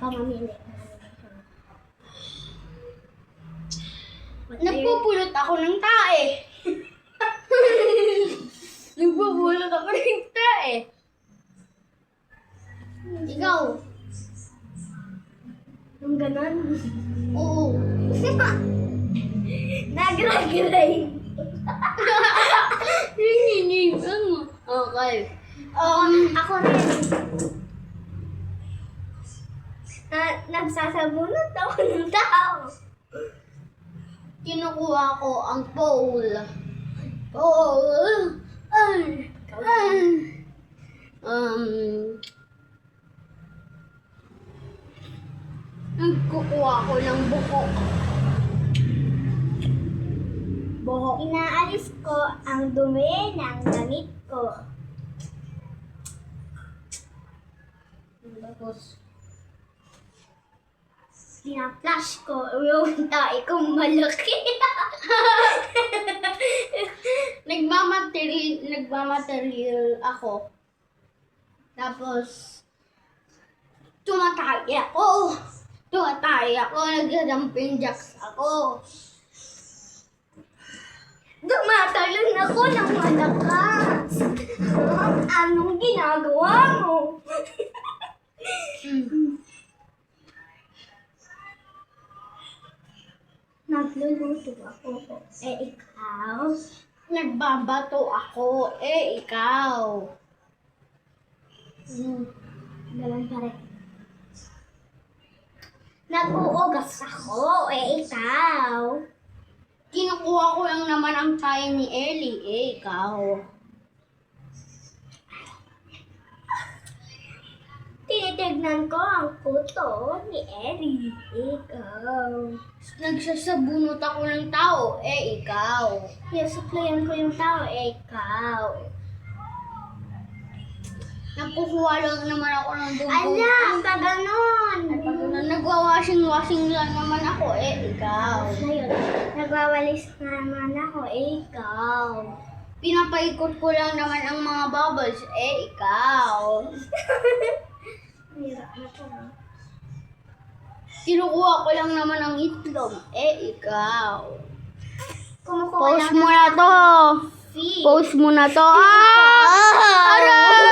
Ikaw mamili. Nagpupulot ako ng tae. Nagpupulot ako ng tae. Ikaw. Yung ganon. Oo. Nagray-gray. Hinihingi mo. Okay. Ako rin. Nagsasabunot ako ng tao. Kinukuha ko ang pole. Pole. Nagkukuha ko ng buko. Buhok. Inaalis ko ang dumi ng damit ko. Tapos, Pina-flash ko yung tae kong malaki. nagmamaterial ako. Tapos, tumatay ako. Nagja-jumping jacks ako. Dumatalon ako ng malakas. Anong ginagawa mo? Nagluluto ako. Ikaw? Nagbabato ako. Ikaw. Ganun pa rin. Nag-uugas ako. Ikaw? Kinukuha ko lang naman ang tayo ni Ellie. Ikaw. Tinitignan ko ang kuto ni Ellie. Ikaw? Nagsasabunot ako ng tao. Ikaw. Suklayan ko yung tao. Ikaw? Nagkukuha lang naman ako ng dugo. Ala, ka ganon. Nagwa-washing lang naman ako. Ikaw. Ngayon, nagwawalis naman ako. Ikaw? Pinapaikot ko lang naman ang mga bubbles. Ikaw. Hirap na to. Kinukuha ko lang naman ang itlog. Ikaw. Kumukuha Post lang mo ng na to. feed. Post mo na to. Ikaw. Aray!